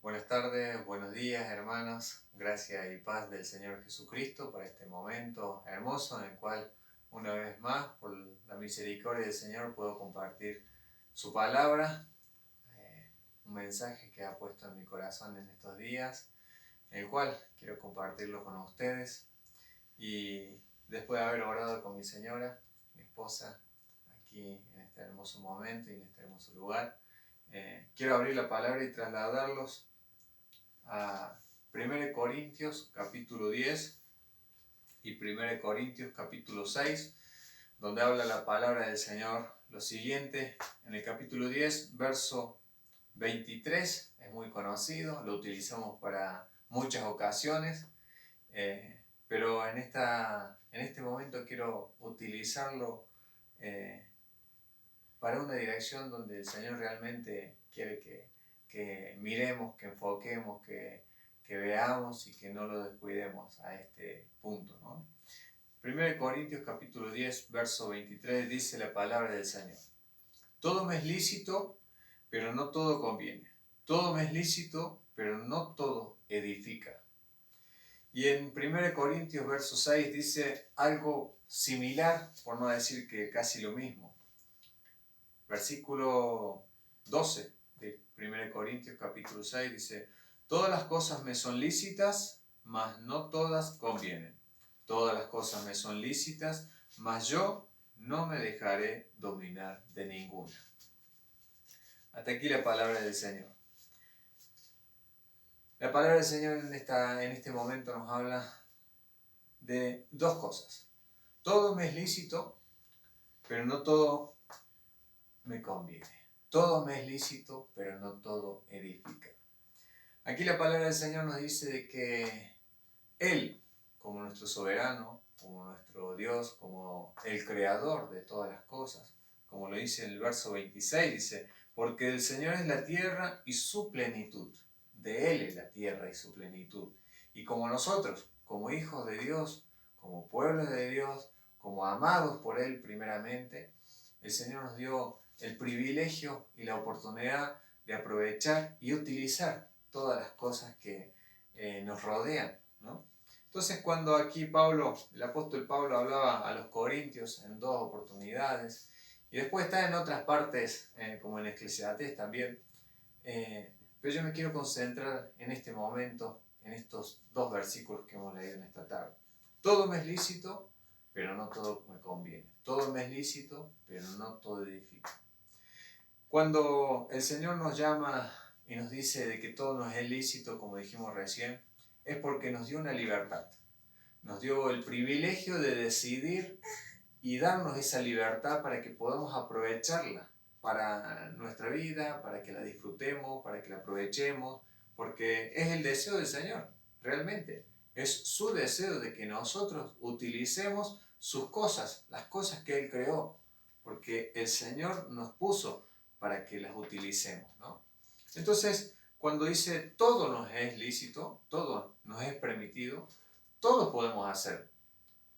Buenas tardes, buenos días hermanos, gracias y paz del Señor Jesucristo para este momento hermoso en el cual una vez más, por la misericordia del Señor, puedo compartir su palabra, un mensaje que ha puesto en mi corazón en estos días, el cual quiero compartirlo con ustedes. Y después de haber orado con mi señora, mi esposa, aquí en este hermoso momento y en este hermoso lugar, quiero abrir la palabra y trasladarlos a 1 Corintios capítulo 10 y 1 Corintios capítulo 6, donde habla la palabra del Señor lo siguiente. En el capítulo 10, verso 23, es muy conocido, lo utilizamos para muchas ocasiones, pero en este momento quiero utilizarlo para una dirección donde el Señor realmente quiere que miremos, que enfoquemos, que veamos y que no lo descuidemos a este punto, ¿no? 1 Corintios capítulo 10, verso 23 dice la palabra del Señor: todo me es lícito, pero no todo conviene. Todo me es lícito, pero no todo edifica. Y en 1 Corintios verso 6 dice algo similar, por no decir que casi lo mismo. Versículo 12 de 1 Corintios capítulo 6 dice: todas las cosas me son lícitas, mas no todas convienen. Todas las cosas me son lícitas, mas yo no me dejaré dominar de ninguna. Hasta aquí la palabra del Señor. La palabra del Señor en este momento nos habla de dos cosas. Todo me es lícito, pero no todo me conviene. Todo me es lícito, pero no todo edifica. Aquí la palabra del Señor nos dice de que Él, como nuestro soberano, como nuestro Dios, como el creador de todas las cosas, como lo dice en el verso 26, dice: porque el Señor es la tierra y su plenitud. De Él es la tierra y su plenitud. Y como nosotros, como hijos de Dios, como pueblo de Dios, como amados por Él primeramente, el Señor nos dio el privilegio y la oportunidad de aprovechar y utilizar todas las cosas que nos rodean, ¿no? Entonces, cuando aquí el apóstol Pablo hablaba a los corintios en dos oportunidades, y después está en otras partes, como en Eclesiastés también, pero yo me quiero concentrar en este momento, en estos dos versículos que hemos leído en esta tarde. Todo me es lícito, pero no todo me conviene. Todo me es lícito, pero no todo edifica. Cuando el Señor nos llama y nos dice de que todo nos es lícito, como dijimos recién, es porque nos dio una libertad. Nos dio el privilegio de decidir y darnos esa libertad para que podamos aprovecharla para nuestra vida, para que la disfrutemos, para que la aprovechemos, porque es el deseo del Señor, realmente. Es su deseo de que nosotros utilicemos sus cosas, las cosas que Él creó, porque el Señor nos puso para que las utilicemos, ¿no? Entonces, cuando dice todo nos es lícito, todo nos es permitido, todo podemos hacer,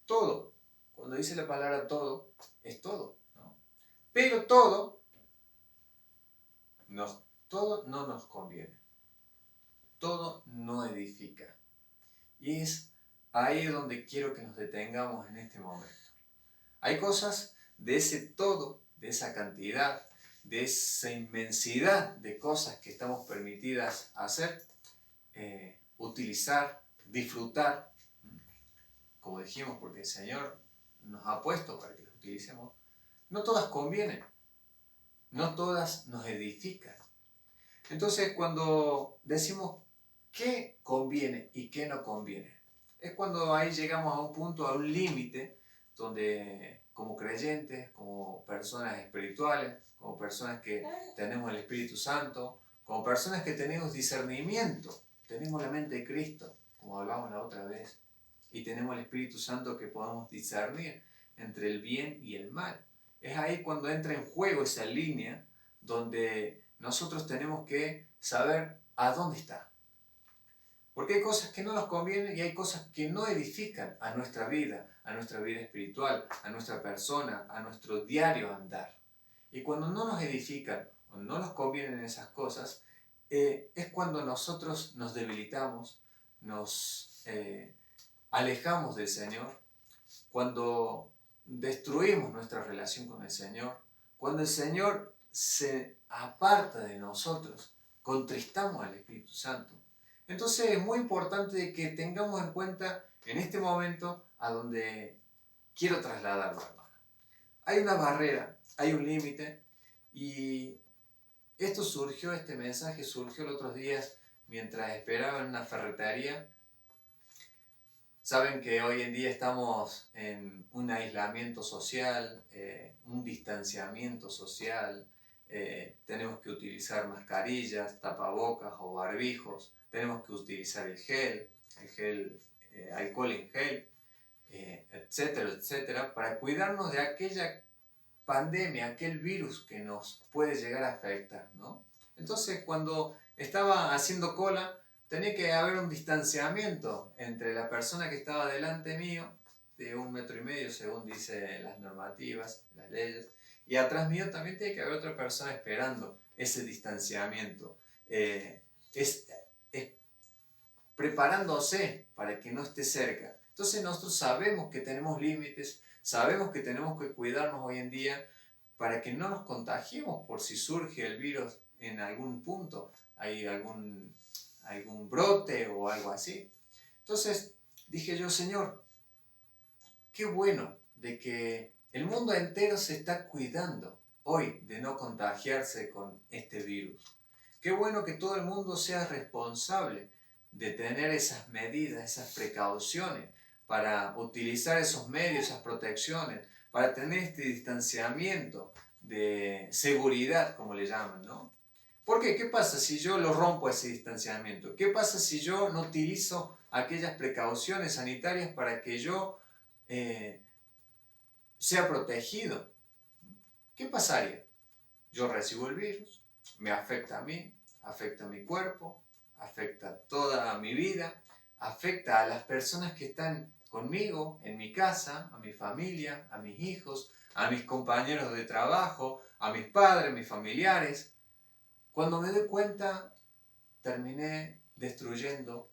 todo. Cuando dice la palabra todo, es todo, ¿no? Pero todo no nos conviene, todo no edifica. Y es ahí donde quiero que nos detengamos en este momento. Hay cosas de ese todo, de esa cantidad, de esa inmensidad de cosas que estamos permitidas hacer, utilizar, disfrutar, como dijimos, porque el Señor nos ha puesto para que las utilicemos. No todas convienen, no todas nos edifican. Entonces, cuando decimos qué conviene y qué no conviene, es cuando ahí llegamos a un punto, a un límite, donde como creyentes, como personas espirituales, como personas que tenemos el Espíritu Santo, como personas que tenemos discernimiento, tenemos la mente de Cristo, como hablamos la otra vez, y tenemos el Espíritu Santo que podamos discernir entre el bien y el mal. Es ahí cuando entra en juego esa línea donde nosotros tenemos que saber a dónde está. Porque hay cosas que no nos convienen y hay cosas que no edifican a nuestra vida espiritual, a nuestra persona, a nuestro diario andar. Y cuando no nos edifican o no nos convienen esas cosas, es cuando nosotros nos debilitamos, nos alejamos del Señor, cuando destruimos nuestra relación con el Señor, cuando el Señor se aparta de nosotros, contristamos al Espíritu Santo. Entonces es muy importante que tengamos en cuenta en este momento a donde quiero trasladarlo, hermano. Hay una barrera, hay un límite, y este mensaje surgió los otros días mientras esperaba en una ferretería. Saben que hoy en día estamos en un aislamiento social, un distanciamiento social, tenemos que utilizar mascarillas, tapabocas o barbijos, tenemos que utilizar el gel, alcohol en gel, etcétera, etcétera, para cuidarnos de aquella pandemia, aquel virus que nos puede llegar a afectar, ¿no? Entonces, cuando estaba haciendo cola, tenía que haber un distanciamiento entre la persona que estaba delante mío, de 1,5 metros según dicen las normativas, las leyes, y atrás mío también tiene que haber otra persona esperando ese distanciamiento. Es preparándose para que no esté cerca. Entonces nosotros sabemos que tenemos límites, sabemos que tenemos que cuidarnos hoy en día para que no nos contagiemos por si surge el virus en algún punto, hay algún brote o algo así. Entonces dije yo, Señor, qué bueno de que el mundo entero se está cuidando hoy de no contagiarse con este virus. Qué bueno que todo el mundo sea responsable de tener esas medidas, esas precauciones, para utilizar esos medios, esas protecciones, para tener este distanciamiento de seguridad, como le llaman, ¿no? ¿Por qué? ¿Qué pasa si yo lo rompo ese distanciamiento? ¿Qué pasa si yo no utilizo aquellas precauciones sanitarias para que yo sea protegido? ¿Qué pasaría? Yo recibo el virus, me afecta a mí, afecta a mi cuerpo, afecta a toda mi vida, afecta a las personas que están conmigo en mi casa, a mi familia, a mis hijos, a mis compañeros de trabajo, a mis padres, mis familiares. Cuando me doy cuenta, terminé destruyendo,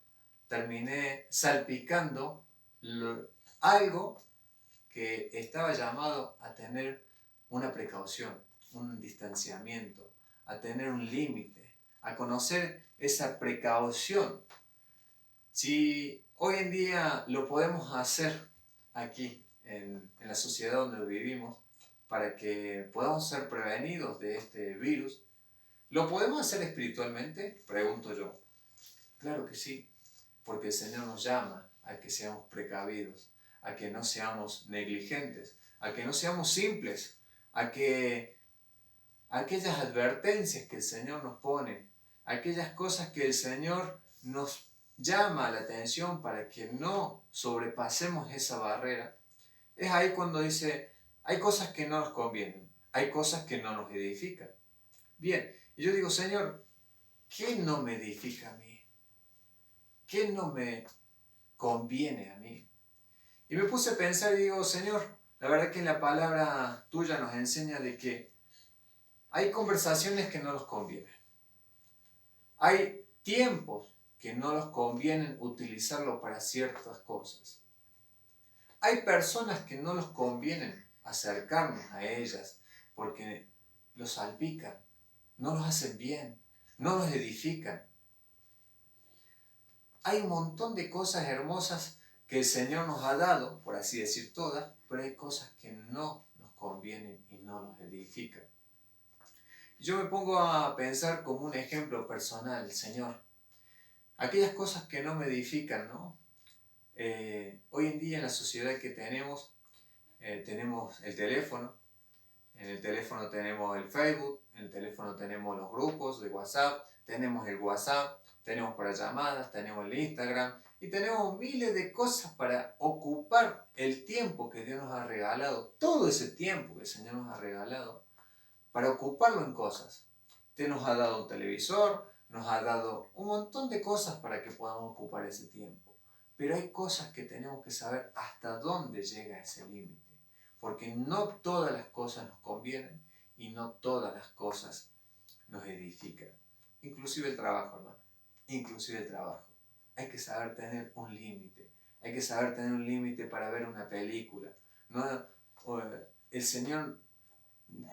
terminé salpicando algo que estaba llamado a tener una precaución, un distanciamiento, a tener un límite, a conocer esa precaución. Si hoy en día lo podemos hacer aquí, en la sociedad donde vivimos, para que podamos ser prevenidos de este virus, ¿lo podemos hacer espiritualmente? Pregunto yo. Claro que sí, porque el Señor nos llama a que seamos precavidos, a que no seamos negligentes, a que no seamos simples, a que aquellas advertencias que el Señor nos pone, aquellas cosas que el Señor nos llama la atención para que no sobrepasemos esa barrera, es ahí cuando dice, hay cosas que no nos convienen, hay cosas que no nos edifican. Bien, y yo digo, Señor, ¿qué no me edifica a mí? ¿Qué no me conviene a mí? Y me puse a pensar y digo, Señor, la verdad que la palabra tuya nos enseña de que hay conversaciones que no nos convienen. Hay tiempos que no nos convienen utilizarlo para ciertas cosas. Hay personas que no nos convienen acercarnos a ellas porque los salpican, no los hacen bien, no los edifican. Hay un montón de cosas hermosas que el Señor nos ha dado, por así decir todas, pero hay cosas que no nos convienen y no nos edifican. Yo me pongo a pensar como un ejemplo personal, Señor, aquellas cosas que no me edifican, ¿no? Hoy en día en la sociedad que tenemos el teléfono, en el teléfono tenemos el Facebook, en el teléfono tenemos los grupos de WhatsApp, tenemos el WhatsApp, tenemos para llamadas, tenemos el Instagram y tenemos miles de cosas para ocupar el tiempo que Dios nos ha regalado, todo ese tiempo que el Señor nos ha regalado, para ocuparlo en cosas. Usted nos ha dado un televisor, nos ha dado un montón de cosas para que podamos ocupar ese tiempo. Pero hay cosas que tenemos que saber hasta dónde llega ese límite. Porque no todas las cosas nos convienen y no todas las cosas nos edifican. inclusive el trabajo, hermano, inclusive el trabajo. Hay que saber tener un límite, hay que saber tener un límite para ver una película. No, el Señor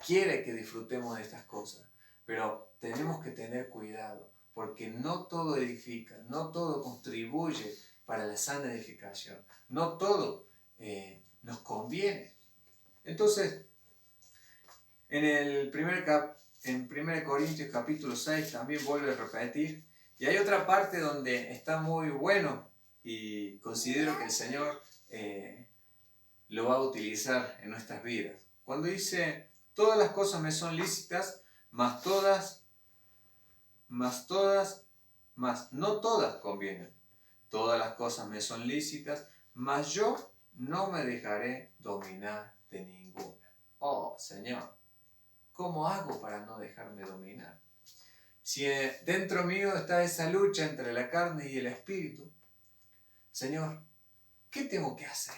quiere que disfrutemos de estas cosas, pero tenemos que tener cuidado, porque no todo edifica, no todo contribuye para la sana edificación, no todo nos conviene. Entonces, en 1 Corintios capítulo 6 también vuelve a repetir, y hay otra parte donde está muy bueno y considero que el Señor lo va a utilizar en nuestras vidas. Cuando dice, todas las cosas me son lícitas, mas no todas convienen. Todas las cosas me son lícitas, mas yo no me dejaré dominar de ninguna. Oh, Señor, ¿cómo hago para no dejarme dominar? Si dentro mío está esa lucha entre la carne y el espíritu, Señor, ¿qué tengo que hacer?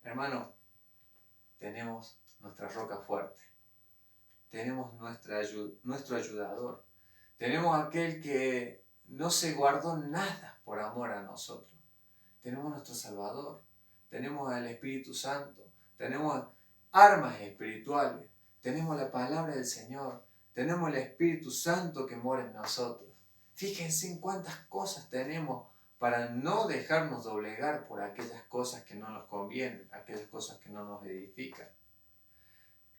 Hermano, tenemos nuestra roca fuerte, tenemos nuestro ayudador, tenemos aquel que no se guardó nada por amor a nosotros, tenemos nuestro Salvador, tenemos al Espíritu Santo, tenemos armas espirituales, tenemos la palabra del Señor, tenemos el Espíritu Santo que mora en nosotros. Fíjense en cuántas cosas tenemos para no dejarnos doblegar por aquellas cosas que no nos convienen, aquellas cosas que no nos edifican.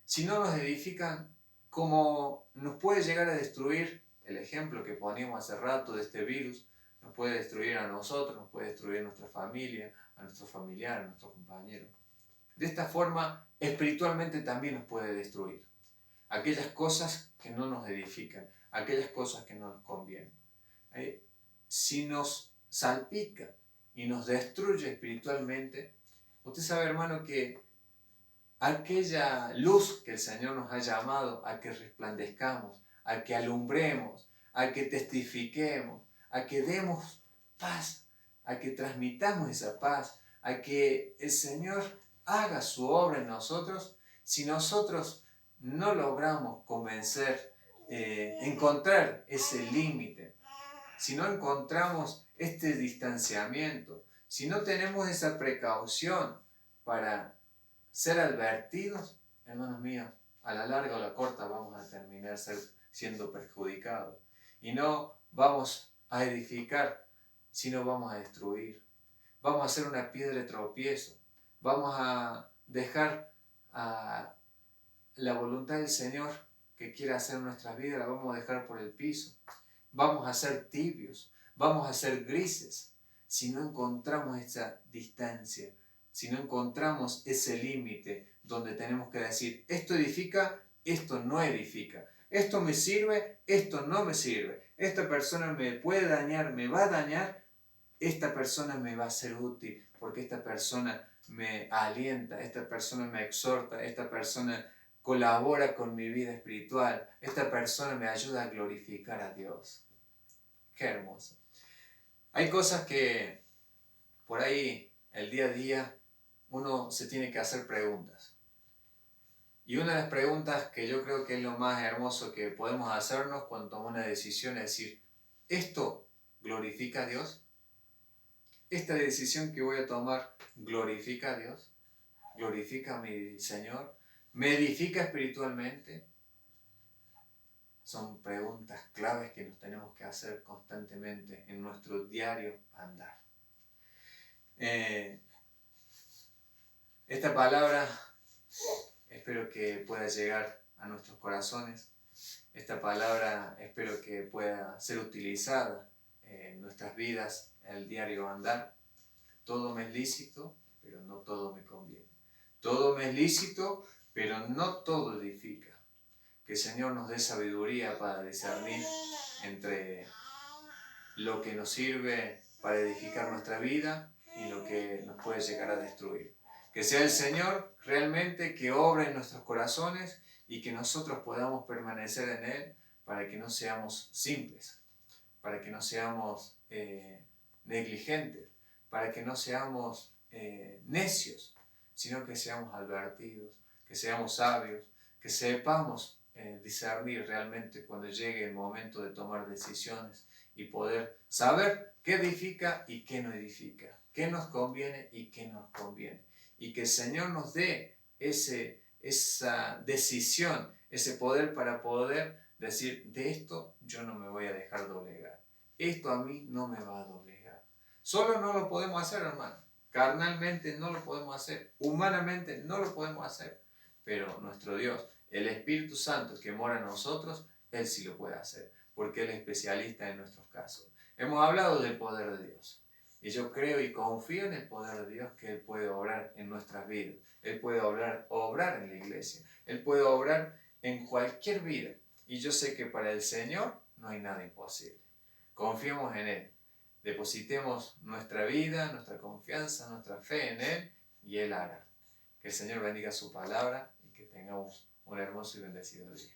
Si no nos edifican, como nos puede llegar a destruir, el ejemplo que poníamos hace rato de este virus, nos puede destruir a nosotros, nos puede destruir a nuestra familia, a nuestros familiares, a nuestros compañeros. De esta forma, espiritualmente también nos puede destruir. Aquellas cosas que no nos edifican, aquellas cosas que no nos convienen. Si nos salpica y nos destruye espiritualmente, usted sabe, hermano, que aquella luz que el Señor nos ha llamado a que resplandezcamos, a que alumbremos, a que testifiquemos, a que demos paz, a que transmitamos esa paz, a que el Señor haga su obra en nosotros, si nosotros no logramos convencer, encontrar ese límite, si no encontramos este distanciamiento, si no tenemos esa precaución para ser advertidos, hermanos míos, a la larga o a la corta vamos a terminar siendo perjudicados. Y no vamos a edificar, sino vamos a destruir. Vamos a hacer una piedra de tropiezo. Vamos a dejar a la voluntad del Señor que quiere hacer en nuestras vidas, la vamos a dejar por el piso. Vamos a ser tibios, vamos a ser grises, si no encontramos esa distancia, si no encontramos ese límite donde tenemos que decir, esto edifica, esto no edifica, esto me sirve, esto no me sirve, esta persona me puede dañar, me va a dañar, esta persona me va a ser útil, porque esta persona me alienta, esta persona me exhorta, esta persona colabora con mi vida espiritual, esta persona me ayuda a glorificar a Dios. Qué hermoso. Hay cosas que por ahí, el día a día, uno se tiene que hacer preguntas. Y una de las preguntas que yo creo que es lo más hermoso que podemos hacernos cuando tomamos una decisión es decir, ¿esto glorifica a Dios? ¿Esta decisión que voy a tomar glorifica a Dios? ¿Glorifica a mi Señor? ¿Me edifica espiritualmente? Son preguntas claves que nos tenemos que hacer constantemente en nuestro diario andar. Esta palabra espero que pueda llegar a nuestros corazones. Esta palabra espero que pueda ser utilizada en nuestras vidas, en el diario andar. Todo me es lícito, pero no todo me conviene. Todo me es lícito, pero no todo edifica. Que el Señor nos dé sabiduría para discernir entre lo que nos sirve para edificar nuestra vida y lo que nos puede llegar a destruir. Que sea el Señor realmente que obra en nuestros corazones y que nosotros podamos permanecer en Él para que no seamos simples, para que no seamos negligentes, para que no seamos necios, sino que seamos advertidos, que seamos sabios, que sepamos discernir realmente cuando llegue el momento de tomar decisiones y poder saber qué edifica y qué no edifica, qué nos conviene y qué no nos conviene. Y que el Señor nos dé esa decisión, ese poder para poder decir, de esto yo no me voy a dejar doblegar. Esto a mí no me va a doblegar. Solo no lo podemos hacer, hermano. Carnalmente no lo podemos hacer. Humanamente no lo podemos hacer. Pero nuestro Dios, el Espíritu Santo que mora en nosotros, Él sí lo puede hacer. Porque Él es especialista en nuestros casos. Hemos hablado del poder de Dios. Y yo creo y confío en el poder de Dios que Él puede obrar en nuestras vidas. Él puede obrar en la iglesia. Él puede obrar en cualquier vida. Y yo sé que para el Señor no hay nada imposible. Confiemos en Él. Depositemos nuestra vida, nuestra confianza, nuestra fe en Él y Él hará. Que el Señor bendiga su palabra y que tengamos un hermoso y bendecido día.